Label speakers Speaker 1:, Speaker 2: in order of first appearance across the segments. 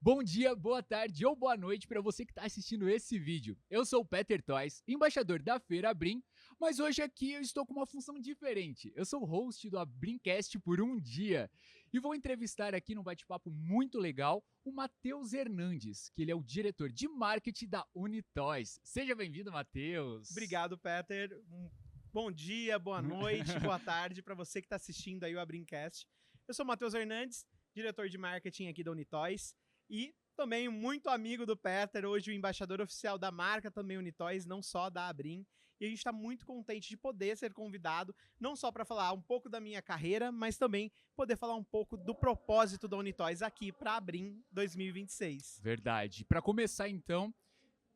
Speaker 1: Bom dia, boa tarde ou boa noite para você que está assistindo esse vídeo. Eu sou o Peter Toys, embaixador da Feira Abrim, mas hoje aqui eu estou com uma função diferente. Eu sou o host do Abrimcast por um dia e vou entrevistar aqui num bate-papo muito legal o Matheus Hernandes, que ele é o diretor de marketing da Unitoys. Seja bem-vindo, Matheus.
Speaker 2: Obrigado, Peter. Bom dia, boa noite, boa tarde para você que está assistindo aí o Abrimcast. Eu sou o Matheus Hernandes, diretor de marketing aqui da Unitoys e também muito amigo do Peter, hoje o embaixador oficial da marca também Unitoys, não só da Abrim. E a gente está muito contente de poder ser convidado, não só para falar um pouco da minha carreira, mas também poder falar um pouco do propósito da Unitoys aqui para Abrim 2026.
Speaker 1: Verdade. Para começar então,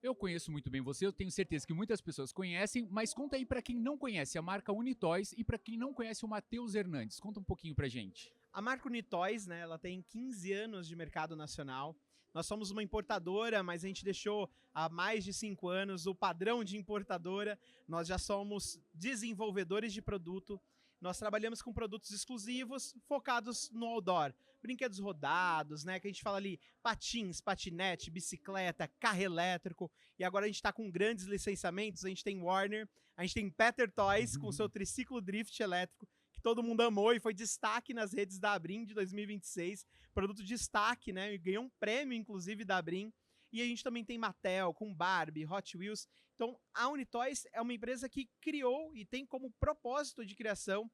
Speaker 1: eu conheço muito bem você, eu tenho certeza que muitas pessoas conhecem, mas conta aí para quem não conhece a marca Unitoys e para quem não conhece o Matheus Hernandes. Conta um pouquinho pra gente.
Speaker 2: A marca Unitoys, né, ela tem 15 anos de mercado nacional. Nós somos uma importadora, mas a gente deixou há mais de 5 anos o padrão de importadora. Nós já somos desenvolvedores de produto. Nós trabalhamos com produtos exclusivos focados no outdoor. Brinquedos rodados, né? Que a gente fala ali patins, patinete, bicicleta, carro elétrico. E agora a gente está com grandes licenciamentos. A gente tem Warner, a gente tem Peter Toys com seu triciclo drift elétrico, que todo mundo amou e foi destaque nas redes da Abrim de 2026. Produto de destaque, né? E ganhou um prêmio, inclusive, da Abrim. E a gente também tem Mattel, com Barbie, Hot Wheels. Então, a Unitoys é uma empresa que criou e tem como propósito de criação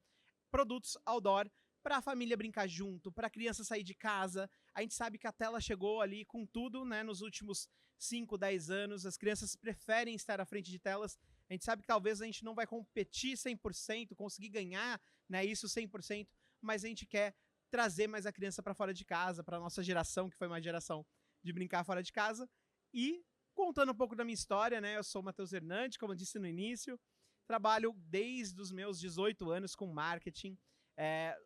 Speaker 2: produtos outdoor para a família brincar junto, para a criança sair de casa. A gente sabe que a tela chegou ali com tudo, né? Nos últimos 5, 10 anos, as crianças preferem estar à frente de telas. A gente sabe que talvez a gente não vai competir 100%, conseguir ganhar, né, isso 100%, mas a gente quer trazer mais a criança para fora de casa, para a nossa geração, que foi uma geração de brincar fora de casa. E contando um pouco da minha história, né, eu sou o Matheus Hernandes, como eu disse no início, trabalho desde os meus 18 anos com marketing,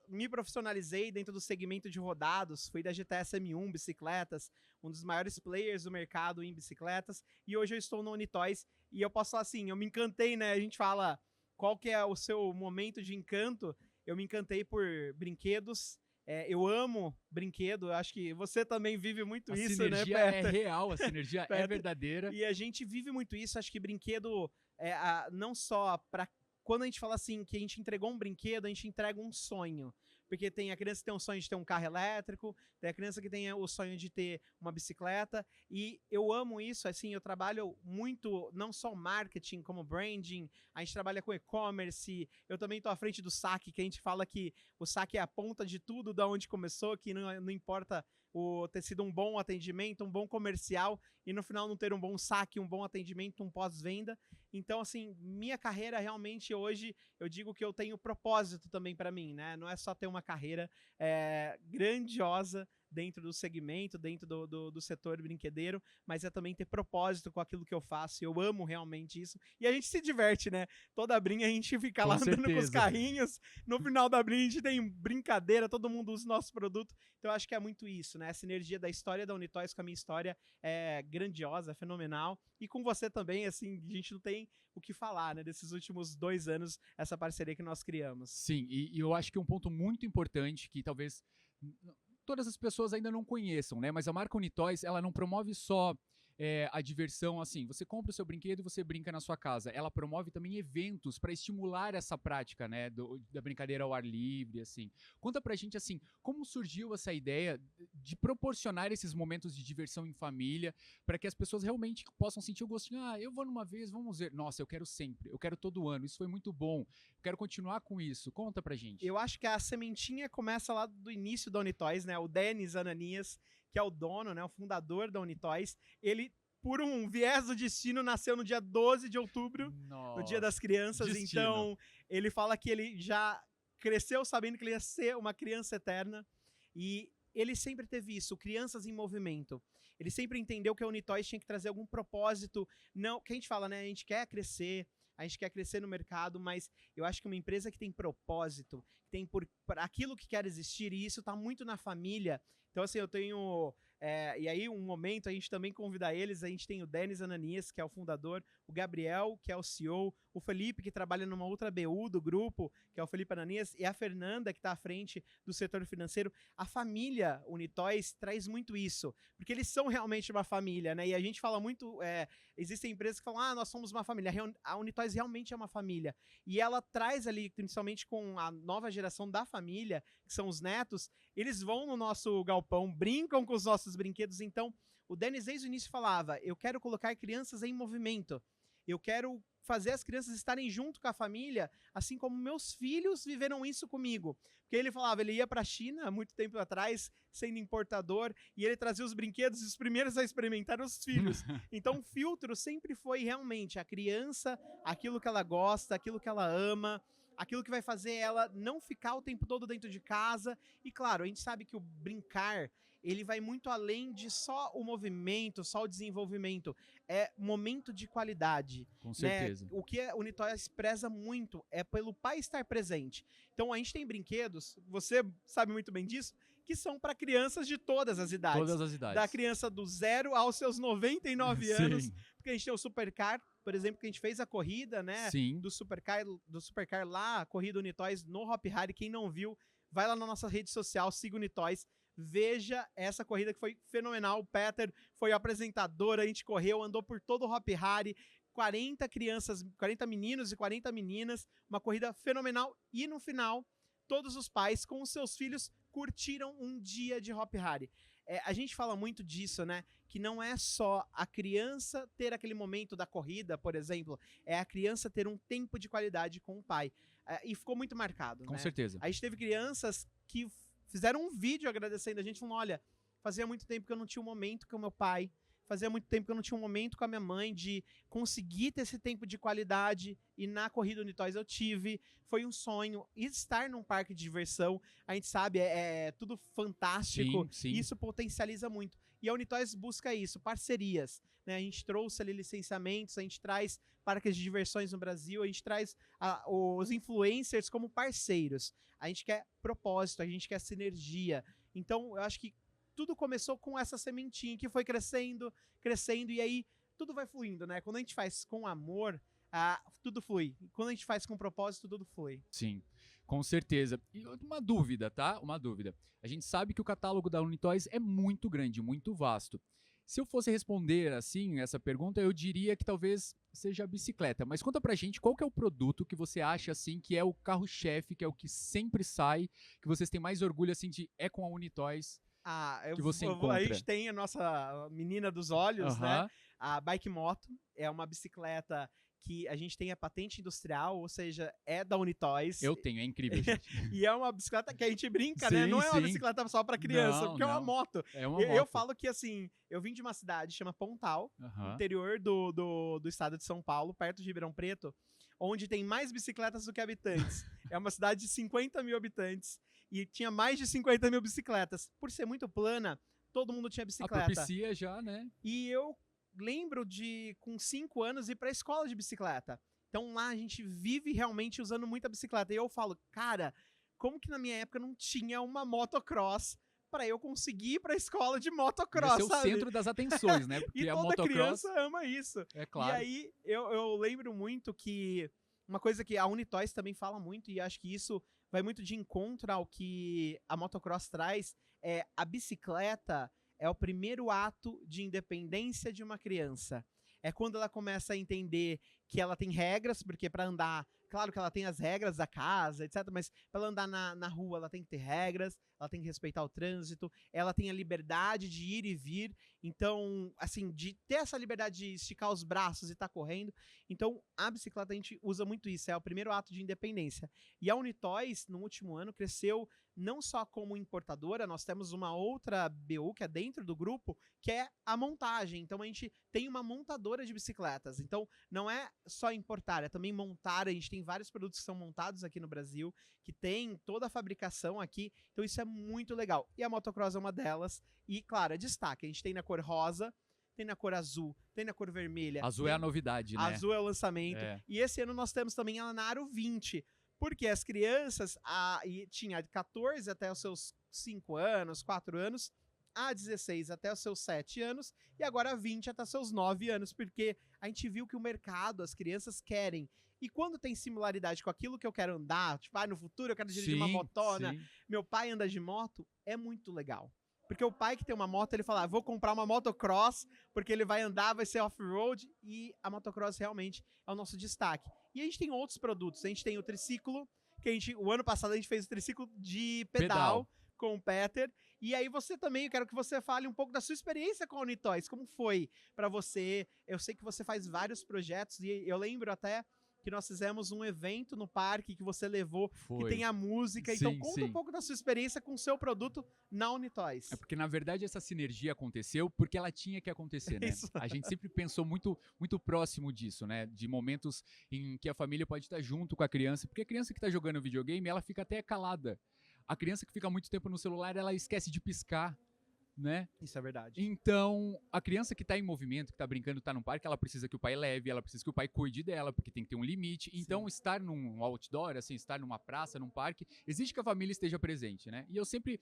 Speaker 2: me profissionalizei dentro do segmento de rodados, fui da GTS M1 Bicicletas, um dos maiores players do mercado em bicicletas, e hoje eu estou no Unitoys, e eu posso falar assim, eu me encantei, né, a gente fala qual que é o seu momento de encanto, eu me encantei por brinquedos, eu amo brinquedo, eu acho que você também vive muito isso, né,
Speaker 1: Peter? A sinergia é real, a sinergia é verdadeira.
Speaker 2: E a gente vive muito isso, acho que brinquedo não só para quando a gente fala assim que a gente entregou um brinquedo, a gente entrega um sonho. Porque tem a criança que tem um sonho de ter um carro elétrico, tem a criança que tem o sonho de ter uma bicicleta, e eu amo isso, assim, eu trabalho muito, não só marketing, como branding, a gente trabalha com e-commerce, eu também estou à frente do saque, que a gente fala que o saque é a ponta de tudo, da onde começou, que não importa ter sido um bom atendimento, um bom comercial, e no final não ter um bom saque, um bom atendimento, um pós-venda. Então, assim, minha carreira realmente hoje, eu digo que eu tenho propósito também para mim, né? Não é só ter uma carreira grandiosa dentro do segmento, dentro do setor brinquedeiro, mas é também ter propósito com aquilo que eu faço. Eu amo realmente isso. E a gente se diverte, né? Toda brinca a gente fica lá andando com os carrinhos. No final da brinca a gente tem brincadeira, todo mundo usa o nosso produto. Então eu acho que é muito isso, né? A sinergia da história da Unitoys com a minha história é grandiosa, é fenomenal. E com você também, assim, a gente não tem o que falar, né? Desses últimos 2 anos, essa parceria que nós criamos.
Speaker 1: Sim, e eu acho que um ponto muito importante que talvez todas as pessoas ainda não conheçam, né? Mas a marca Unitoys, ela não promove só a diversão, assim, você compra o seu brinquedo e você brinca na sua casa. Ela promove também eventos para estimular essa prática, né, da brincadeira ao ar livre, assim. Conta pra gente, assim, como surgiu essa ideia de proporcionar esses momentos de diversão em família para que as pessoas realmente possam sentir o gostinho, eu vou numa vez, vamos ver. Nossa, eu quero sempre, eu quero todo ano, isso foi muito bom, eu quero continuar com isso. Conta pra gente.
Speaker 2: Eu acho que a sementinha começa lá do início da Unitoys, né, o Denis Ananias, que é o dono, né, o fundador da Unitoys, ele, por um viés do destino, nasceu no dia 12 de outubro,
Speaker 1: Nossa,
Speaker 2: no Dia das Crianças.
Speaker 1: destino.
Speaker 2: Então, ele fala que ele já cresceu sabendo que ele ia ser uma criança eterna, e ele sempre teve isso, crianças em movimento. Ele sempre entendeu que a Unitoys tinha que trazer algum propósito, não, que a gente fala, né, a gente quer crescer no mercado, mas eu acho que uma empresa que tem propósito, que tem por aquilo que quer existir, e isso tá muito na família. Então, assim, eu tenho... e aí, um momento, a gente também convida eles, a gente tem o Denis Ananias, que é o fundador, o Gabriel, que é o CEO, o Felipe, que trabalha numa outra BU do grupo, que é o Felipe Ananias, e a Fernanda, que está à frente do setor financeiro. A família Unitóis traz muito isso, porque eles são realmente uma família, né? E a gente fala muito, existem empresas que falam, nós somos uma família. A Unitóis realmente é uma família. E ela traz ali, principalmente com a nova geração da família, que são os netos, eles vão no nosso galpão, brincam com os nossos brinquedos. Então, o Denis desde o início falava, eu quero colocar crianças em movimento. Eu quero fazer as crianças estarem junto com a família, assim como meus filhos viveram isso comigo. Porque ele falava, ele ia para a China há muito tempo atrás, sendo importador, e ele trazia os brinquedos e os primeiros a experimentar os filhos. Então o filtro sempre foi realmente a criança, aquilo que ela gosta, aquilo que ela ama, aquilo que vai fazer ela não ficar o tempo todo dentro de casa. E claro, a gente sabe que o brincar, ele vai muito além de só o movimento, só o desenvolvimento. É momento de qualidade.
Speaker 1: Com certeza.
Speaker 2: Né? O que a Unitóis preza muito é pelo pai estar presente. Então a gente tem brinquedos, você sabe muito bem disso, que são para crianças de todas as idades.
Speaker 1: Todas as idades.
Speaker 2: Da criança do 0 aos seus 99 anos. Porque a gente tem o Supercar, por exemplo, que a gente fez a corrida, né?
Speaker 1: Sim.
Speaker 2: Do Supercar lá, a corrida Unitóis no Hop Hari. Quem não viu, vai lá na nossa rede social, siga Unitóis. Veja essa corrida que foi fenomenal. O Peter foi o apresentador, a gente correu, andou por todo o Hop Hari, 40 crianças, 40 meninos e 40 meninas, uma corrida fenomenal. E no final, todos os pais com os seus filhos curtiram um dia de Hop Hari. A gente fala muito disso, né? Que não é só a criança ter aquele momento da corrida, por exemplo, é a criança ter um tempo de qualidade com o pai. E ficou muito marcado,
Speaker 1: Com
Speaker 2: né?
Speaker 1: certeza.
Speaker 2: A gente teve crianças que fizeram um vídeo agradecendo a gente, falando, olha, fazia muito tempo que eu não tinha um momento com o meu pai, fazia muito tempo que eu não tinha um momento com a minha mãe, de conseguir ter esse tempo de qualidade, e na corrida Unitóis eu tive, foi um sonho, estar num parque de diversão, a gente sabe, é tudo fantástico,
Speaker 1: Sim.
Speaker 2: e isso potencializa muito. E a Unitóis busca isso, parcerias, né? A gente trouxe ali licenciamentos, a gente traz parques de diversões no Brasil, a gente traz os influencers como parceiros. A gente quer propósito, a gente quer sinergia. Então, eu acho que tudo começou com essa sementinha que foi crescendo, crescendo, e aí tudo vai fluindo, né? Quando a gente faz com amor, tudo flui. Quando a gente faz com propósito, tudo flui.
Speaker 1: Sim, com certeza. E uma dúvida, tá? Uma dúvida. A gente sabe que o catálogo da Unitóis é muito grande, muito vasto. Se eu fosse responder assim essa pergunta, eu diria que talvez seja a bicicleta. Mas conta pra gente qual que é o produto que você acha assim que é o carro-chefe, que é o que sempre sai, que vocês têm mais orgulho assim de com a Unitóis que você encontra.
Speaker 2: A gente tem a nossa menina dos olhos, né? A Bike Moto é uma bicicleta que a gente tem a patente industrial, ou seja, é da Unitóis.
Speaker 1: Eu tenho, é incrível, gente.
Speaker 2: E é uma bicicleta que a gente brinca,
Speaker 1: Sim,
Speaker 2: né? Não é uma
Speaker 1: sim.
Speaker 2: bicicleta só pra criança,
Speaker 1: Não,
Speaker 2: porque é uma
Speaker 1: não.
Speaker 2: moto.
Speaker 1: É uma moto.
Speaker 2: Eu falo que, assim, eu vim de uma cidade chama Pontal, interior do estado de São Paulo, perto de Ribeirão Preto, onde tem mais bicicletas do que habitantes. É uma cidade de 50 mil habitantes e tinha mais de 50 mil bicicletas. Por ser muito plana, todo mundo tinha bicicleta.
Speaker 1: Propicia já, né?
Speaker 2: E eu lembro de, com 5 anos, ir pra escola de bicicleta. Então lá a gente vive realmente usando muita bicicleta. E eu falo, cara, como que na minha época não tinha uma motocross pra eu conseguir ir pra escola de motocross,
Speaker 1: Esse é o centro das atenções, né? Porque
Speaker 2: e
Speaker 1: a
Speaker 2: toda
Speaker 1: motocross
Speaker 2: criança ama isso.
Speaker 1: É claro.
Speaker 2: E aí eu lembro muito que uma coisa que a Unitóis também fala muito, e acho que isso vai muito de encontro ao que a motocross traz, é a bicicleta é o primeiro ato de independência de uma criança. É quando ela começa a entender que ela tem regras, porque para andar, claro que ela tem as regras da casa, etc, mas para ela andar na rua ela tem que ter regras, ela tem que respeitar o trânsito, ela tem a liberdade de ir e vir, então, assim, de ter essa liberdade de esticar os braços e estar correndo. Então, a bicicleta a gente usa muito isso, é o primeiro ato de independência. E a Unitóis, no último ano, cresceu não só como importadora, nós temos uma outra BU que é dentro do grupo, que é a montagem. Então a gente tem uma montadora de bicicletas. Então não é só importar, é também montar. A gente tem vários produtos que são montados aqui no Brasil, que tem toda a fabricação aqui. Então isso é muito legal. E a motocross é uma delas. E claro, é destaque. A gente tem na cor rosa, tem na cor azul, tem na cor vermelha.
Speaker 1: Azul é a novidade, né?
Speaker 2: Azul é o lançamento. E esse ano nós temos também ela na Aro 20. Porque as crianças, tinha de 14 até os seus 5 anos, 4 anos, a 16 até os seus 7 anos, e agora a 20 até os seus 9 anos, porque a gente viu que o mercado, as crianças querem. E quando tem similaridade com aquilo que eu quero andar, tipo, no futuro eu quero dirigir uma motona,
Speaker 1: sim.
Speaker 2: meu pai anda de moto, é muito legal. Porque o pai que tem uma moto, ele fala, vou comprar uma motocross, porque ele vai andar, vai ser off-road, e a motocross realmente é o nosso destaque. E a gente tem outros produtos, a gente tem o triciclo, que o ano passado a gente fez o triciclo de pedal. Com o Peter. E aí você também, eu quero que você fale um pouco da sua experiência com a Unitoys, como foi pra você? Eu sei que você faz vários projetos, e eu lembro até que nós fizemos um evento no parque que você levou, que tem a música. Então conta um pouco da sua experiência com o seu produto na Unitoys.
Speaker 1: É porque, na verdade, essa sinergia aconteceu porque ela tinha que acontecer, né?
Speaker 2: Isso.
Speaker 1: A gente sempre pensou muito, muito próximo disso, né? De momentos em que a família pode estar junto com a criança, porque a criança que está jogando videogame, ela fica até calada. A criança que fica muito tempo no celular, ela esquece de piscar, né?
Speaker 2: Isso é verdade.
Speaker 1: Então, a criança que tá em movimento, que tá brincando, tá num parque, ela precisa que o pai leve, ela precisa que o pai cuide dela, porque tem que ter um limite. Então, estar num outdoor, assim, estar numa praça, num parque, exige que a família esteja presente, né? E eu sempre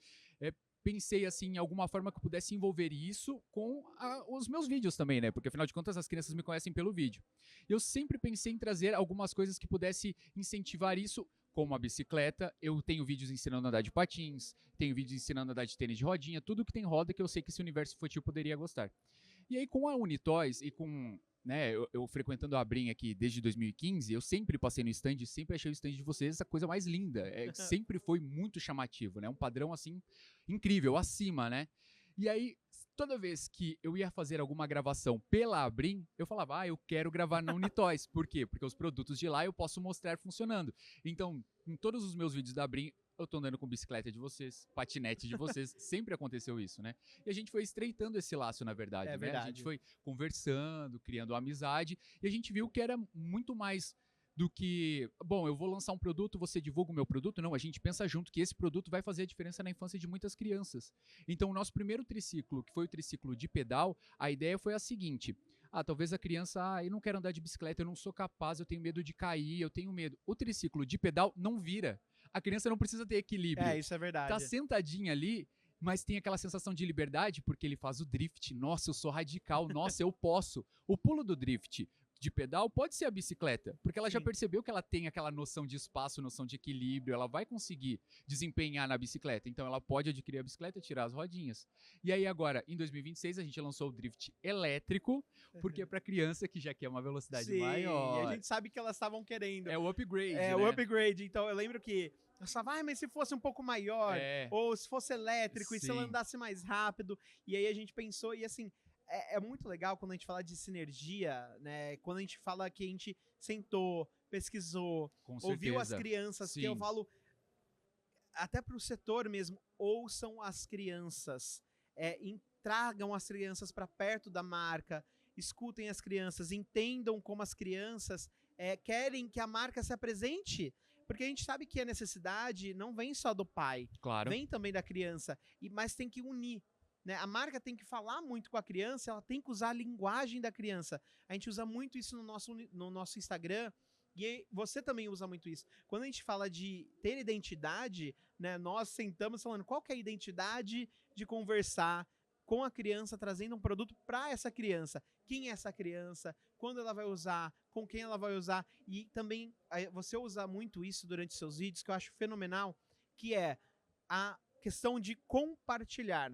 Speaker 1: pensei, assim, em alguma forma que eu pudesse envolver isso com os meus vídeos também, né? Porque, afinal de contas, as crianças me conhecem pelo vídeo. Eu sempre pensei em trazer algumas coisas que pudesse incentivar isso, como a bicicleta. Eu tenho vídeos ensinando a andar de patins, tenho vídeos ensinando a andar de tênis de rodinha, tudo que tem roda que eu sei que esse universo infantil poderia gostar. E aí com a Unitoys e com, né, eu frequentando a Abrim aqui desde 2015, eu sempre passei no stand e sempre achei o stand de vocês essa coisa mais linda. Sempre foi muito chamativo, né? Um padrão assim incrível, acima, né? E aí, toda vez que eu ia fazer alguma gravação pela Abrim, eu falava, eu quero gravar na Unitoys. Por quê? Porque os produtos de lá eu posso mostrar funcionando. Então, em todos os meus vídeos da Abrim, eu tô andando com bicicleta de vocês, patinete de vocês, sempre aconteceu isso, né? E a gente foi estreitando esse laço, na verdade, né?
Speaker 2: Verdade.
Speaker 1: A gente foi conversando, criando amizade, e a gente viu que era muito mais do que, bom, eu vou lançar um produto, você divulga o meu produto. Não, a gente pensa junto que esse produto vai fazer a diferença na infância de muitas crianças. Então, o nosso primeiro triciclo, que foi o triciclo de pedal, a ideia foi a seguinte: talvez a criança, eu não quero andar de bicicleta, eu não sou capaz, eu tenho medo de cair, eu tenho medo. O triciclo de pedal não vira. A criança não precisa ter equilíbrio.
Speaker 2: Isso é verdade.
Speaker 1: Tá sentadinha ali, mas tem aquela sensação de liberdade, porque ele faz o drift. Nossa, eu sou radical, nossa, eu posso. O pulo do drift de pedal pode ser a bicicleta, porque ela já percebeu que ela tem aquela noção de espaço, noção de equilíbrio, ela vai conseguir desempenhar na bicicleta, então ela pode adquirir a bicicleta e tirar as rodinhas. E aí agora, em 2026, a gente lançou o drift elétrico, porque é pra criança que já quer uma velocidade maior.
Speaker 2: E a gente sabe que elas estavam querendo.
Speaker 1: É o upgrade,
Speaker 2: né? O upgrade, então eu lembro que eu falava, mas se fosse um pouco maior, ou se fosse elétrico, e se ela andasse mais rápido, e aí a gente pensou, e assim, é muito legal quando a gente fala de sinergia, né? Quando a gente fala que a gente sentou, pesquisou, ouviu as crianças, que eu falo, até pro setor mesmo, ouçam as crianças, tragam as crianças para perto da marca, escutem as crianças, entendam como as crianças querem que a marca se apresente. Porque a gente sabe que a necessidade não vem só do pai, vem também da criança, mas tem que unir. Né? A marca tem que falar muito com a criança, ela tem que usar a linguagem da criança. A gente usa muito isso no nosso Instagram, e você também usa muito isso. Quando a gente fala de ter identidade, né, nós sentamos falando qual que é a identidade de conversar com a criança, trazendo um produto para essa criança. Quem é essa criança? Quando ela vai usar? Com quem ela vai usar? E também você usa muito isso durante seus vídeos, que eu acho fenomenal, que é a questão de compartilhar.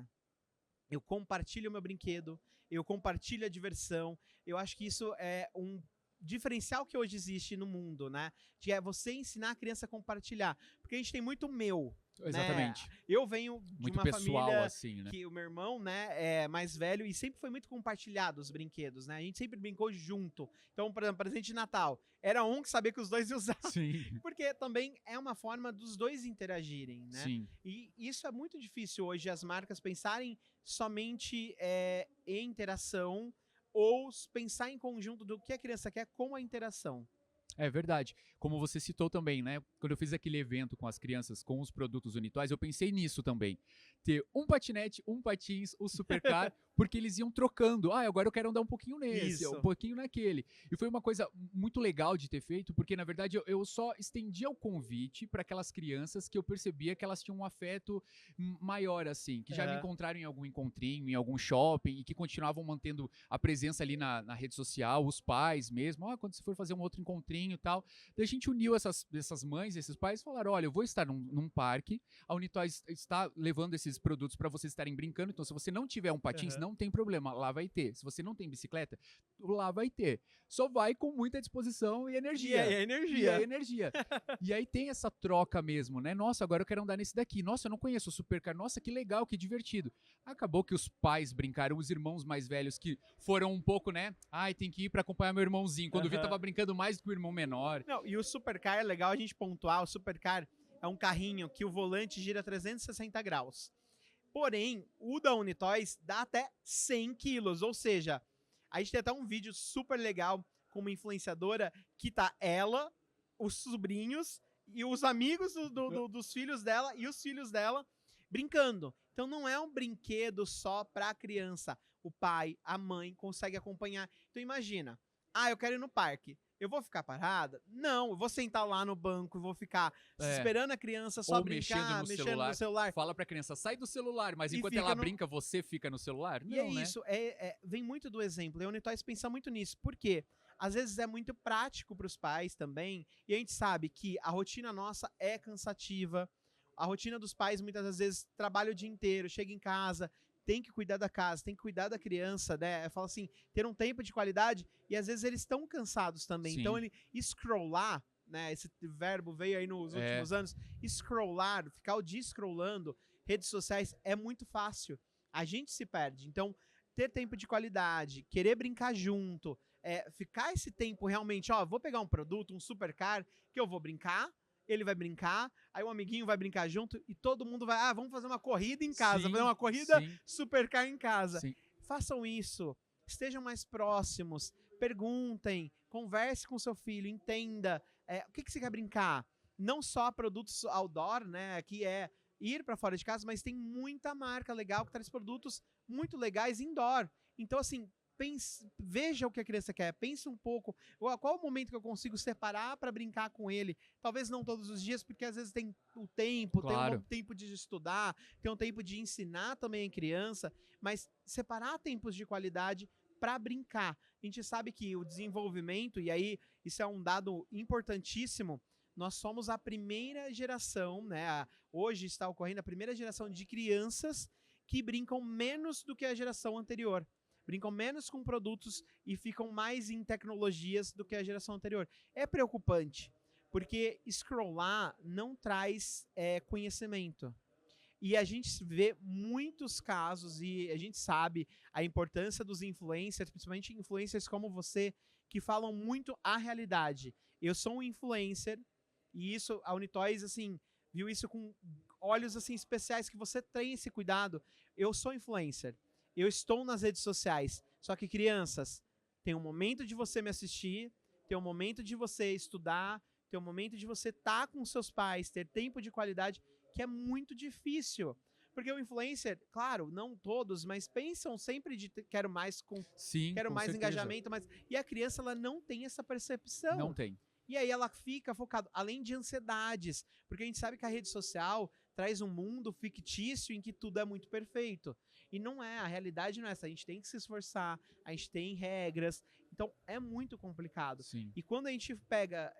Speaker 2: Eu compartilho o meu brinquedo, eu compartilho a diversão. Eu acho que isso é um diferencial que hoje existe no mundo, né? Que é você ensinar a criança a compartilhar. Porque a gente tem muito meu.
Speaker 1: Exatamente.
Speaker 2: Né? Eu venho de
Speaker 1: muito
Speaker 2: uma
Speaker 1: pessoal,
Speaker 2: família
Speaker 1: assim, né?
Speaker 2: que o meu irmão, né, é mais velho e sempre foi muito compartilhado os brinquedos, né? A gente sempre brincou junto. Então, por exemplo, presente de Natal, era um que sabia que os dois iam usar.
Speaker 1: Sim.
Speaker 2: Porque também é uma forma dos dois interagirem, né?
Speaker 1: Sim.
Speaker 2: E isso é muito difícil hoje, as marcas pensarem somente em interação ou pensar em conjunto do que a criança quer com a interação.
Speaker 1: É verdade. Como você citou também, né? Quando eu fiz aquele evento com as crianças, com os produtos Unitoys, eu pensei nisso também. Ter um patinete, um patins, o supercar, porque eles iam trocando. Ah, agora eu quero andar um pouquinho nesse,
Speaker 2: Isso.
Speaker 1: um pouquinho naquele. E foi uma coisa muito legal de ter feito, porque na verdade eu só estendia o convite para aquelas crianças que eu percebia que elas tinham um afeto maior, assim, que já me
Speaker 2: Aham.
Speaker 1: encontraram em algum encontrinho, em algum shopping, e que continuavam mantendo a presença ali na rede social, os pais mesmo. Ah, quando você for fazer um outro encontrinho e tal. Daí a gente uniu essas mães, esses pais, e falaram: olha, eu vou estar num parque, a Unitóis está levando esses produtos para vocês estarem brincando, então se você não tiver um patins,
Speaker 2: Aham.
Speaker 1: não tem problema, lá vai ter. Se você não tem bicicleta, lá vai ter. Só vai com muita disposição e
Speaker 2: E aí,
Speaker 1: energia.
Speaker 2: a
Speaker 1: E aí,
Speaker 2: energia.
Speaker 1: energia. E aí tem essa troca mesmo, né? Nossa, agora eu quero andar nesse daqui. Nossa, eu não conheço o Supercar. Nossa, que legal, que divertido. Acabou que os pais brincaram, os irmãos mais velhos que foram um pouco, né? Ai, tem que ir pra acompanhar meu irmãozinho. Quando eu vi,
Speaker 2: Aham.
Speaker 1: tava brincando mais do que o irmão menor.
Speaker 2: Não, e o Supercar é legal a gente pontuar. O Supercar é um carrinho que o volante gira 360 graus. Porém, o da Unitoys dá até 100 quilos. Ou seja, a gente tem até um vídeo super legal com uma influenciadora que tá ela, os sobrinhos e os amigos dos filhos dela e os filhos dela brincando. Então não é um brinquedo só pra criança. O pai, a mãe consegue acompanhar. Então imagina, eu quero ir no parque. Eu vou ficar parada? Não, eu vou sentar lá no banco e vou ficar
Speaker 1: É.
Speaker 2: esperando a criança só
Speaker 1: Ou
Speaker 2: brincar, mexendo no celular.
Speaker 1: Fala pra criança, sai do celular, mas
Speaker 2: E
Speaker 1: enquanto
Speaker 2: fica
Speaker 1: ela
Speaker 2: no-
Speaker 1: brinca, você fica no celular?
Speaker 2: E é
Speaker 1: Não, né?
Speaker 2: isso, vem muito do exemplo. E a Unitoys pensa muito nisso. Por quê? Às vezes é muito prático para os pais também. E a gente sabe que a rotina nossa é cansativa. A rotina dos pais, muitas das vezes, trabalha o dia inteiro, chega em casa, tem que cuidar da casa, tem que cuidar da criança, né? Fala assim, ter um tempo de qualidade. E às vezes eles estão cansados também.
Speaker 1: Sim.
Speaker 2: Então ele scrollar, né? Esse verbo veio aí nos últimos anos. Scrollar, ficar o dia scrollando redes sociais é muito fácil. A gente se perde. Então, ter tempo de qualidade, querer brincar junto, ficar esse tempo realmente, vou pegar um produto, um supercar, que eu vou brincar, ele vai brincar, aí um amiguinho vai brincar junto e todo mundo vai, vamos fazer uma corrida em casa,
Speaker 1: Sim,
Speaker 2: fazer uma corrida
Speaker 1: sim,
Speaker 2: supercar em casa.
Speaker 1: sim.
Speaker 2: Façam isso, estejam mais próximos, perguntem, converse com seu filho, entenda o que você quer brincar. Não só produtos outdoor, né, que é ir para fora de casa, mas tem muita marca legal que traz produtos muito legais indoor. Então, assim, veja o que a criança quer, pense um pouco, qual o momento que eu consigo separar para brincar com ele. Talvez não todos os dias, porque às vezes tem o tempo,
Speaker 1: Claro.
Speaker 2: tem um tempo de estudar, tem um tempo de ensinar também a criança, mas separar tempos de qualidade para brincar. A gente sabe que o desenvolvimento, e aí isso é um dado importantíssimo, nós somos a primeira geração, né? Hoje está ocorrendo a primeira geração de crianças que brincam menos do que a geração anterior. Brincam menos com produtos e ficam mais em tecnologias do que a geração anterior. É preocupante, porque scrollar não traz conhecimento. E a gente vê muitos casos e a gente sabe a importância dos influencers, principalmente influencers como você, que falam muito a realidade. Eu sou um influencer e isso, a Unitoys, assim, viu isso com olhos, assim, especiais, que você tem esse cuidado. Eu sou influencer, eu estou nas redes sociais, só que crianças, tem um momento de você me assistir, tem um momento de você estudar, tem um momento de você estar com seus pais, ter tempo de qualidade, que é muito difícil. Porque o influencer, claro, não todos, mas pensam sempre de quero mais
Speaker 1: Sim,
Speaker 2: quero
Speaker 1: com
Speaker 2: mais
Speaker 1: certeza.
Speaker 2: engajamento, e a criança ela não tem essa percepção.
Speaker 1: Não tem.
Speaker 2: E aí ela fica focada, além de ansiedades, porque a gente sabe que a rede social traz um mundo fictício em que tudo é muito perfeito. E não é, a realidade não é essa. A gente tem que se esforçar, a gente tem regras, então é muito complicado.
Speaker 1: Sim.
Speaker 2: E quando a gente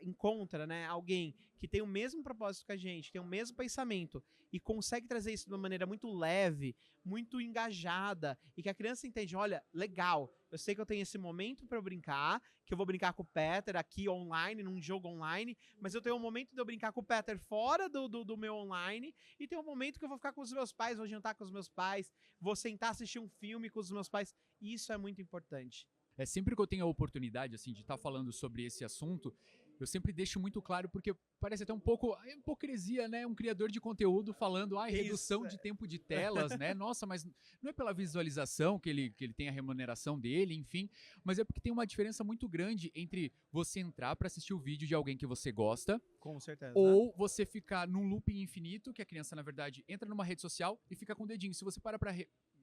Speaker 2: encontra, né, alguém que tem o mesmo propósito que a gente, tem o mesmo pensamento e consegue trazer isso de uma maneira muito leve, muito engajada, e que a criança entende, olha, legal, eu sei que eu tenho esse momento para eu brincar, que eu vou brincar com o Peter aqui online, num jogo online, mas eu tenho um momento de eu brincar com o Peter fora do meu online, e tem um momento que eu vou ficar com os meus pais, vou jantar com os meus pais, vou sentar assistir um filme com os meus pais, e isso é muito importante.
Speaker 1: Sempre que eu tenho a oportunidade, assim, de estar falando sobre esse assunto, eu sempre deixo muito claro, porque parece até um pouco a hipocrisia, né? Um criador de conteúdo falando, redução de tempo de telas, né? Nossa, mas não é pela visualização que ele tem a remuneração dele, enfim, mas é porque tem uma diferença muito grande entre você entrar para assistir o vídeo de alguém que você gosta,
Speaker 2: Com certeza.
Speaker 1: ou você ficar num looping infinito, que a criança, na verdade, entra numa rede social e fica com o dedinho. Se você para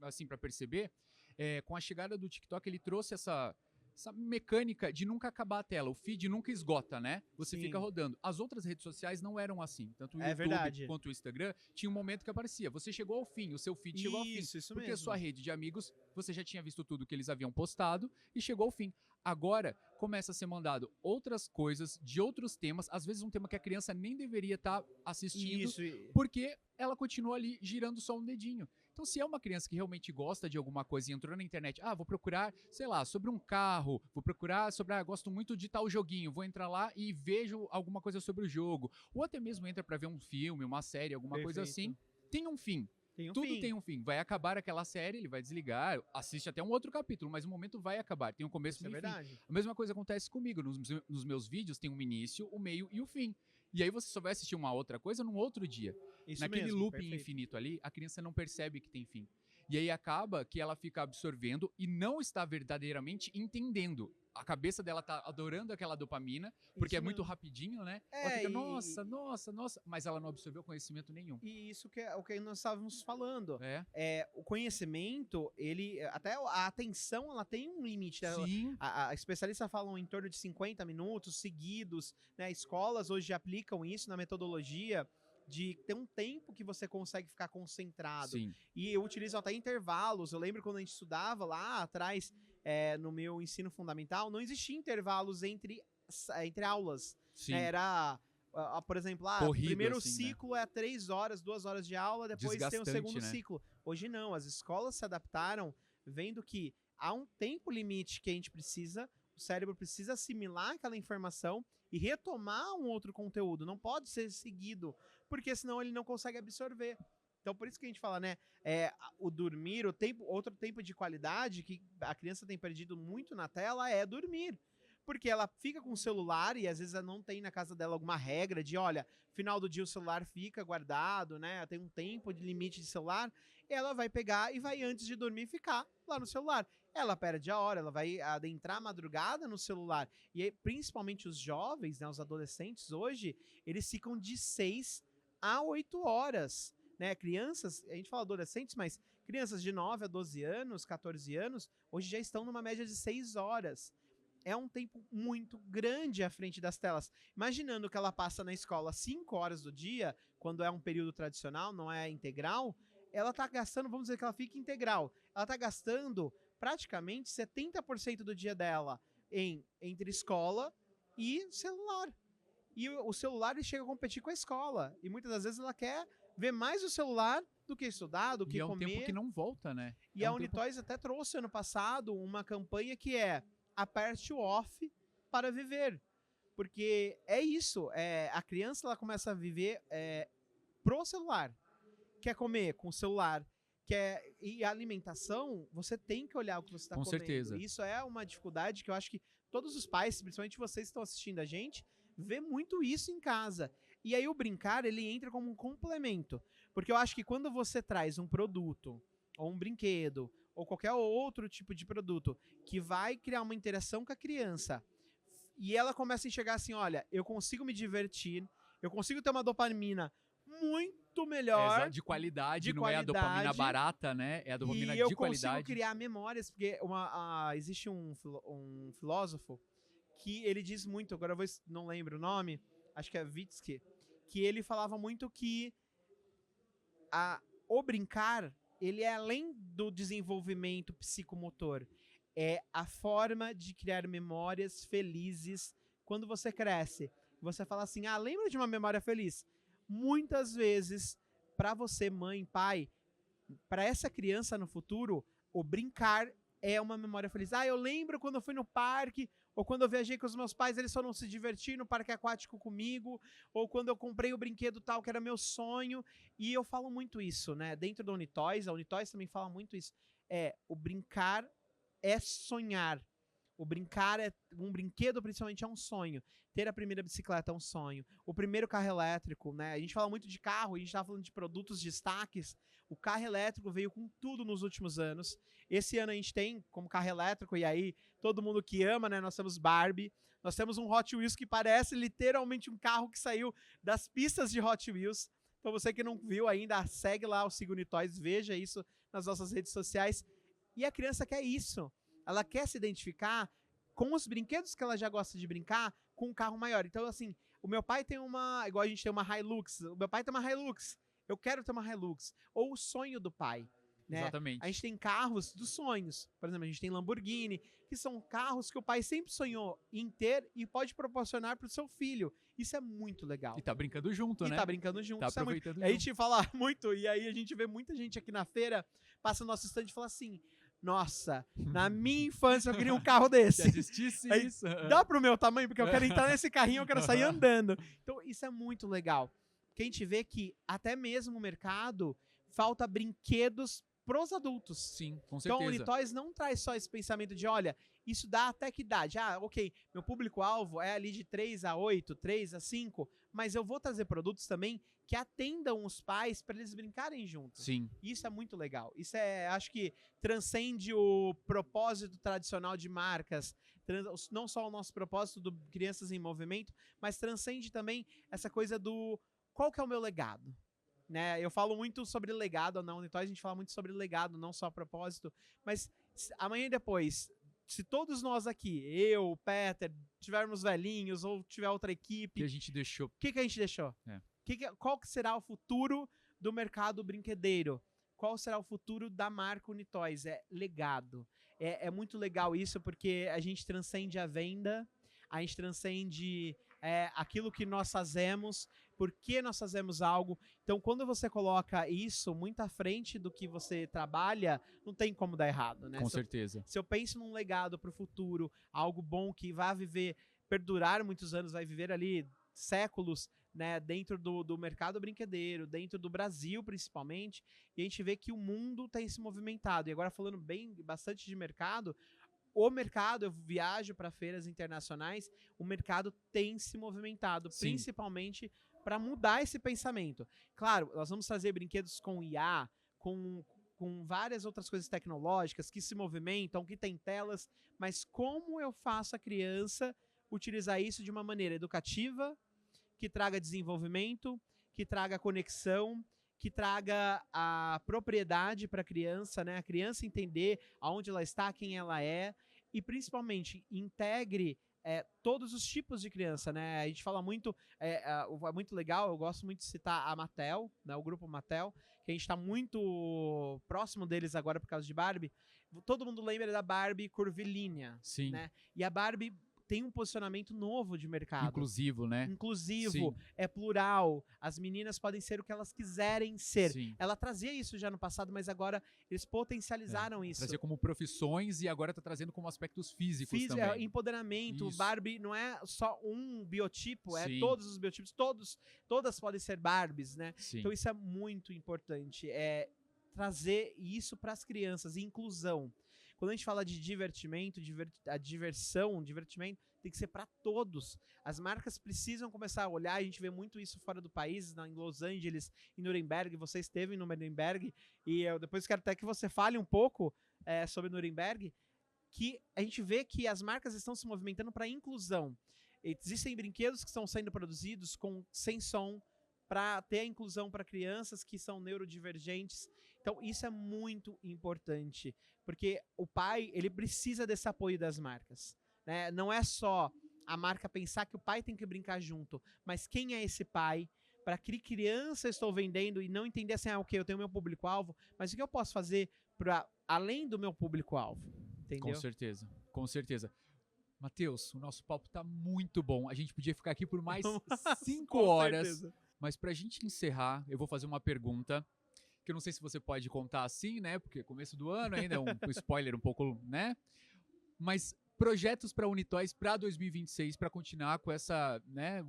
Speaker 1: assim, para perceber, com a chegada do TikTok, ele trouxe essa mecânica de nunca acabar a tela. O feed nunca esgota, né? Você
Speaker 2: Sim.
Speaker 1: fica rodando. As outras redes sociais não eram assim. Tanto o
Speaker 2: É
Speaker 1: YouTube
Speaker 2: verdade.
Speaker 1: quanto o Instagram, tinha um momento que aparecia. Você chegou ao fim, o seu feed chegou ao fim.
Speaker 2: Isso
Speaker 1: Porque a
Speaker 2: mesmo.
Speaker 1: sua rede de amigos, você já tinha visto tudo que eles haviam postado e chegou ao fim. Agora, começa a ser mandado outras coisas, de outros temas, às vezes um tema que a criança nem deveria estar assistindo,
Speaker 2: Isso.
Speaker 1: porque ela continua ali girando só um dedinho. Então, se é uma criança que realmente gosta de alguma coisa e entrou na internet, vou procurar, sei lá, sobre um carro, vou procurar sobre, gosto muito de tal joguinho, vou entrar lá e vejo alguma coisa sobre o jogo, ou até mesmo entra pra ver um filme, uma série, alguma coisa assim, tem um fim. Tudo tem um fim. Vai acabar aquela série, ele vai desligar, assiste até um outro capítulo, mas o momento vai acabar. Tem um começo, meio e fim.
Speaker 2: verdade.
Speaker 1: A mesma coisa acontece comigo. Nos meus vídeos tem um início, o meio e o fim. E aí você só vai assistir uma outra coisa num outro dia.
Speaker 2: Isso
Speaker 1: Naquele
Speaker 2: mesmo,
Speaker 1: looping
Speaker 2: perfeito.
Speaker 1: infinito ali, a criança não percebe que tem fim. E aí acaba que ela fica absorvendo e não está verdadeiramente entendendo. A cabeça dela tá adorando aquela dopamina, porque
Speaker 2: Isso
Speaker 1: é muito
Speaker 2: mesmo.
Speaker 1: rapidinho, né?
Speaker 2: É,
Speaker 1: Ela fica,
Speaker 2: e-
Speaker 1: nossa, mas ela não absorveu conhecimento nenhum.
Speaker 2: E isso que é o que nós estávamos falando.
Speaker 1: É,
Speaker 2: O conhecimento, ele. Até a atenção, ela tem um limite. Né?
Speaker 1: sim,
Speaker 2: A especialista falam em torno de 50 minutos seguidos, né? Escolas hoje aplicam isso na metodologia de ter um tempo que você consegue ficar concentrado.
Speaker 1: sim.
Speaker 2: E eu utilizo até intervalos. Eu lembro quando a gente estudava lá atrás, no meu ensino fundamental, não existia intervalos entre aulas.
Speaker 1: Sim.
Speaker 2: Era, por exemplo, o
Speaker 1: Corrido,
Speaker 2: primeiro
Speaker 1: assim, né?
Speaker 2: ciclo é 3 horas, 2 horas de aula, depois tem o
Speaker 1: Desgastante,
Speaker 2: segundo
Speaker 1: né?
Speaker 2: ciclo. Hoje não, as escolas se adaptaram vendo que há um tempo limite que a gente precisa, o cérebro precisa assimilar aquela informação e retomar um outro conteúdo. Não pode ser seguido, porque senão ele não consegue absorver. Então, por isso que a gente fala, né? O dormir, outro tempo de qualidade que a criança tem perdido muito na tela é dormir. Porque ela fica com o celular e às vezes ela não tem na casa dela alguma regra de, olha, final do dia o celular fica guardado, né? Tem um tempo de limite de celular. Ela vai pegar e vai, antes de dormir, ficar lá no celular. Ela perde a hora, ela vai adentrar a madrugada no celular. E aí, principalmente os jovens, né, os adolescentes hoje, eles ficam de 6 a 8 horas. Né? Crianças, a gente fala adolescentes, mas crianças de 9 a 12 anos, 14 anos, hoje já estão numa média de 6 horas. É um tempo muito grande à frente das telas. Imaginando que ela passa na escola 5 horas do dia, quando é um período tradicional, não é integral, ela está gastando, vamos dizer que ela fica integral, ela está gastando praticamente 70% do dia dela entre escola e celular. E o celular ele chega a competir com a escola. E muitas das vezes ela quer ver mais o celular do que estudar, do que
Speaker 1: E
Speaker 2: comer.
Speaker 1: é um tempo que não volta, né?
Speaker 2: E a Unitoys até trouxe ano passado uma campanha que é aperte o off para viver. Porque é isso, a criança ela começa a viver pro celular. Quer comer com o celular, e a alimentação, você tem que olhar o que você está comendo.
Speaker 1: Com certeza.
Speaker 2: Isso é uma dificuldade que eu acho que todos os pais, principalmente vocês que estão assistindo a gente, vê muito isso em casa. E aí o brincar, ele entra como um complemento. Porque eu acho que quando você traz um produto, ou um brinquedo, ou qualquer outro tipo de produto, que vai criar uma interação com a criança, e ela começa a enxergar assim, olha, eu consigo me divertir, eu consigo ter uma dopamina muito melhor.
Speaker 1: De qualidade, não
Speaker 2: qualidade,
Speaker 1: é a dopamina barata, né? É a dopamina
Speaker 2: e
Speaker 1: de
Speaker 2: eu
Speaker 1: qualidade.
Speaker 2: consigo criar memórias, porque existe um filósofo que ele diz muito, agora eu não lembro o nome, acho que é Vitsky, que ele falava muito que o brincar, ele é além do desenvolvimento psicomotor, é a forma de criar memórias felizes quando você cresce. Você fala assim, lembra de uma memória feliz? Muitas vezes, para você, mãe, pai, para essa criança no futuro, o brincar é uma memória feliz. Eu lembro quando eu fui no parque, ou quando eu viajei com os meus pais, eles foram se divertir no parque aquático comigo, ou quando eu comprei o brinquedo tal, que era meu sonho. E eu falo muito isso, né? Dentro da Unitoys, a Unitoys também fala muito isso. O brincar é sonhar. O brincar um brinquedo, principalmente, é um sonho. Ter a primeira bicicleta é um sonho. O primeiro carro elétrico, né? A gente fala muito de carro, a gente tá falando de produtos, destaques. O carro elétrico veio com tudo nos últimos anos. Esse ano a gente tem como carro elétrico, e aí todo mundo que ama, né? Nós temos Barbie. Nós temos um Hot Wheels que parece literalmente um carro que saiu das pistas de Hot Wheels. Então você que não viu ainda, segue lá o Siga Unitoys, veja isso nas nossas redes sociais. E a criança quer isso. Ela quer se identificar com os brinquedos que ela já gosta de brincar com um carro maior. Então, assim, o meu pai tem igual a gente tem uma Hilux, o meu pai tem uma Hilux, eu quero ter uma Hilux. Ou o sonho do pai, né?
Speaker 1: Exatamente.
Speaker 2: A gente tem carros dos sonhos. Por exemplo, a gente tem Lamborghini, que são carros que o pai sempre sonhou em ter e pode proporcionar pro seu filho. Isso é muito legal.
Speaker 1: E tá brincando junto,
Speaker 2: E
Speaker 1: né?
Speaker 2: tá brincando junto.
Speaker 1: Tá
Speaker 2: Isso é muito...
Speaker 1: aproveitando
Speaker 2: A
Speaker 1: junto.
Speaker 2: gente fala muito, e aí a gente vê muita gente aqui na feira, passa no nosso stand e fala assim, nossa, na minha infância eu queria um carro
Speaker 1: Se
Speaker 2: desse.
Speaker 1: existisse
Speaker 2: Aí,
Speaker 1: isso...
Speaker 2: Dá pro meu tamanho, porque eu quero entrar nesse carrinho, eu quero sair andando. Então, isso é muito legal. Porque a gente vê que até mesmo no mercado falta brinquedos pros adultos.
Speaker 1: Sim, com
Speaker 2: Então, o
Speaker 1: certeza.
Speaker 2: Unitoys não traz só esse pensamento de, olha, isso dá até que idade? Ah, ok, meu público-alvo é ali de 3 a 8, 3 a 5, mas eu vou trazer produtos também que atendam os pais para eles brincarem juntos.
Speaker 1: Sim.
Speaker 2: Isso é muito legal. Isso acho que transcende o propósito tradicional de marcas, não só o nosso propósito do Crianças em Movimento, mas transcende também essa coisa do qual que é o meu legado. Né? Eu falo muito sobre legado na Unitoys, a gente fala muito sobre legado, não só propósito, mas amanhã e depois, se todos nós aqui, eu, o Peter, tivermos velhinhos ou tiver outra equipe,
Speaker 1: Que a gente deixou.
Speaker 2: o que a gente deixou?
Speaker 1: É.
Speaker 2: Qual que será o futuro do mercado brinquedeiro? Qual será o futuro da marca Unitoys? É legado. É muito legal isso, porque a gente transcende a venda, a gente transcende aquilo que nós fazemos, por que nós fazemos algo. Então, quando você coloca isso muito à frente do que você trabalha, não tem como dar errado, né?
Speaker 1: Com certeza.
Speaker 2: Se eu penso num legado para o futuro, algo bom que vai perdurar muitos anos, vai viver ali séculos, né, dentro do mercado brinquedeiro, dentro do Brasil principalmente, e a gente vê que o mundo tem se movimentado. E agora falando bastante de mercado, eu viajo para feiras internacionais, o mercado tem se movimentado,
Speaker 1: Sim.
Speaker 2: Principalmente para mudar esse pensamento. Claro, nós vamos trazer brinquedos com IA, com várias outras coisas tecnológicas que se movimentam, que tem telas, mas como eu faço a criança utilizar isso de uma maneira educativa, que traga desenvolvimento, que traga conexão, que traga a propriedade para a criança, né? A criança entender aonde ela está, quem ela é, e principalmente integre todos os tipos de criança, né? A gente fala muito, é muito legal, eu gosto muito de citar a Mattel, né? O grupo Mattel, que a gente está muito próximo deles agora por causa de Barbie. Todo mundo lembra da Barbie curvilínea,
Speaker 1: Sim.
Speaker 2: né? E a Barbie tem um posicionamento novo de mercado.
Speaker 1: Inclusivo, né?
Speaker 2: Inclusivo,
Speaker 1: Sim.
Speaker 2: é plural, as meninas podem ser o que elas quiserem ser.
Speaker 1: Sim.
Speaker 2: Ela trazia isso já no passado, mas agora eles potencializaram isso.
Speaker 1: Trazia como profissões e agora tá trazendo como aspectos físicos também.
Speaker 2: Empoderamento,
Speaker 1: Isso.
Speaker 2: Barbie não é só um biotipo, é
Speaker 1: Sim.
Speaker 2: todos os biotipos, todas podem ser Barbies, né?
Speaker 1: Sim.
Speaker 2: Então isso é muito importante, trazer isso para as crianças, inclusão. Quando a gente fala de divertimento, divertimento tem que ser para todos. As marcas precisam começar a olhar, a gente vê muito isso fora do país, em Los Angeles, em Nuremberg, você esteve no Nuremberg, e eu depois quero até que você fale um pouco sobre Nuremberg, que a gente vê que as marcas estão se movimentando para inclusão. Existem brinquedos que estão sendo produzidos sem som, para ter a inclusão para crianças que são neurodivergentes. Então, isso é muito importante, porque o pai, ele precisa desse apoio das marcas, né? Não é só a marca pensar que o pai tem que brincar junto, mas quem é esse pai? Para que criança eu estou vendendo e não entender assim, ok, eu tenho meu público-alvo, mas o que eu posso fazer para além do meu público-alvo? Entendeu?
Speaker 1: Com certeza, com certeza. Matheus, o nosso papo tá muito bom. A gente podia ficar aqui por mais 5
Speaker 2: Com
Speaker 1: horas.
Speaker 2: certeza.
Speaker 1: Mas pra gente encerrar, eu vou fazer uma pergunta que eu não sei se você pode contar assim, né? Porque é começo do ano ainda, é um spoiler um pouco, né? Mas projetos para Unitoys para 2026, para continuar com essa, né?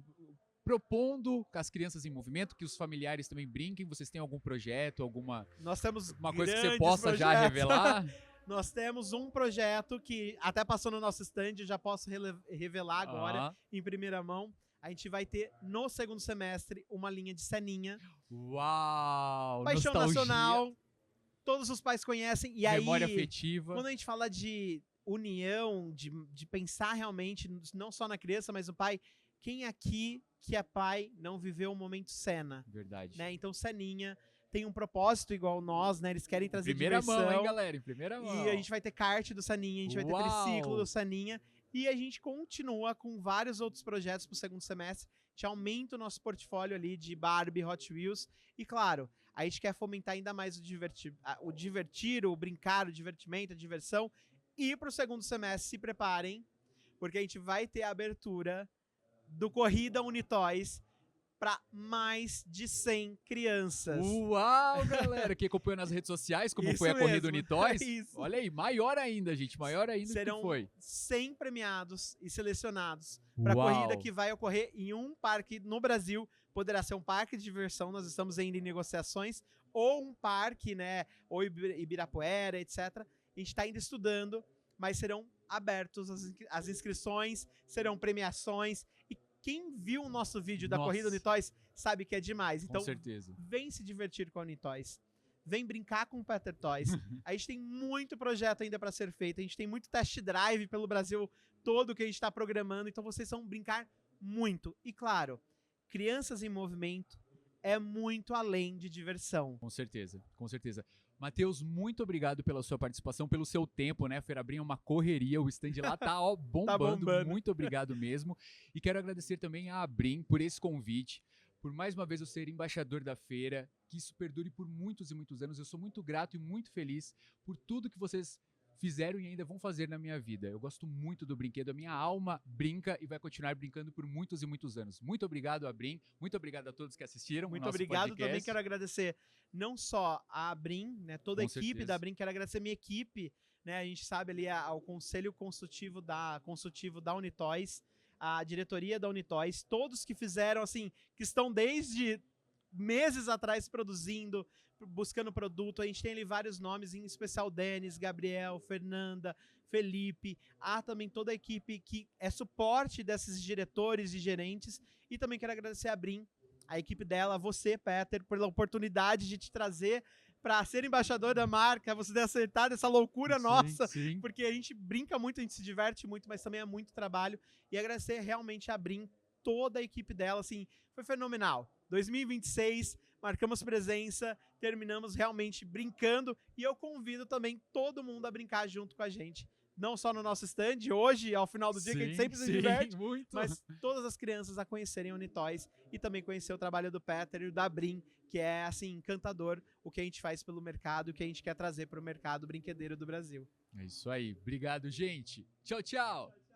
Speaker 1: Propondo com as crianças em movimento, que os familiares também brinquem. Vocês têm algum projeto, alguma
Speaker 2: Nós temos
Speaker 1: uma coisa que você
Speaker 2: grandes
Speaker 1: possa já
Speaker 2: projetos.
Speaker 1: revelar?
Speaker 2: Nós temos um projeto que até passou no nosso stand, já posso revelar agora em primeira mão. A gente vai ter no segundo semestre uma linha de ceninha.
Speaker 1: Uau!
Speaker 2: Paixão
Speaker 1: nostalgia,
Speaker 2: nacional. Todos os pais conhecem. E
Speaker 1: memória
Speaker 2: aí,
Speaker 1: afetiva.
Speaker 2: quando a gente fala de união, de pensar realmente, não só na criança, mas no pai, quem aqui que é pai não viveu o momento cena?
Speaker 1: Verdade.
Speaker 2: Né? Então, ceninha, tem um propósito igual nós, né? Eles querem trazer
Speaker 1: Primeira
Speaker 2: diversão.
Speaker 1: mão, hein, galera? Em primeira mão.
Speaker 2: E a gente vai ter kart do Saninha, a gente vai ter triciclo do Saninha. E a gente continua com vários outros projetos pro segundo semestre. A gente aumenta o nosso portfólio ali de Barbie, Hot Wheels. E claro, a gente quer fomentar ainda mais o divertir, o brincar, o divertimento, a diversão. E pro segundo semestre, se preparem, porque a gente vai ter a abertura do Corrida Unitoys para mais de 100 crianças.
Speaker 1: Uau, galera! Quem acompanhou nas redes sociais, como
Speaker 2: Isso
Speaker 1: foi a Corrida
Speaker 2: mesmo,
Speaker 1: Unitoys,
Speaker 2: é isso.
Speaker 1: olha aí, maior ainda, gente, maior ainda do
Speaker 2: Serão
Speaker 1: que foi.
Speaker 2: 100 premiados e selecionados para a corrida que vai ocorrer em um parque no Brasil. Poderá ser um parque de diversão, nós estamos ainda em negociações, ou um parque, né, ou Ibirapuera, etc. A gente está ainda estudando, mas serão abertos as inscrições, serão premiações. E quem viu o nosso vídeo da Corrida Unitoys sabe que é demais. Então,
Speaker 1: com certeza.
Speaker 2: Vem se divertir com a Unitoys. Vem brincar com o Peter Toys. A gente tem muito projeto ainda para ser feito. A gente tem muito test drive pelo Brasil todo que a gente está programando. Então vocês vão brincar muito. E claro, crianças em movimento é muito além de diversão.
Speaker 1: Com certeza, com certeza. Matheus, muito obrigado pela sua participação, pelo seu tempo, né? Ferabrinha é uma correria, o stand lá tá ó, bombando.
Speaker 2: Tá bombando.
Speaker 1: Muito obrigado mesmo. E quero agradecer também a Abrim por esse convite, por mais uma vez eu ser embaixador da feira, que isso perdure por muitos e muitos anos. Eu sou muito grato e muito feliz por tudo que vocês fizeram e ainda vão fazer na minha vida. Eu gosto muito do brinquedo, a minha alma brinca e vai continuar brincando por muitos e muitos anos. Muito obrigado, Abrim. Muito obrigado a todos que assistiram.
Speaker 2: Muito obrigado. Também quero agradecer não só a Abrim, né, toda a equipe da Abrim, quero agradecer a minha equipe, né, a gente sabe ali ao Conselho Consultivo da Unitoys, a diretoria da Unitoys, todos que fizeram, assim, que estão desde meses atrás produzindo, buscando produto. A gente tem ali vários nomes, em especial Denis, Gabriel, Fernanda, Felipe. Há também toda a equipe que é suporte desses diretores e gerentes. E também quero agradecer a Abrim, a equipe dela, você, Peter, pela oportunidade de te trazer para ser embaixador da marca, você ter acertado essa loucura nossa,
Speaker 1: sim.
Speaker 2: Porque a gente brinca muito, a gente se diverte muito, mas também é muito trabalho. E agradecer realmente a Abrim, toda a equipe dela, assim, foi fenomenal. 2026, marcamos presença, terminamos realmente brincando e eu convido também todo mundo a brincar junto com a gente. Não só no nosso stand, hoje, ao final do dia, que a gente sempre se diverte, mas todas as crianças a conhecerem a Unitoys e também conhecer o trabalho do Peter e o da Abrim, que é, assim, encantador o que a gente faz pelo mercado e o que a gente quer trazer para o mercado brinquedeiro do Brasil.
Speaker 1: É isso aí. Obrigado, gente. Tchau, tchau.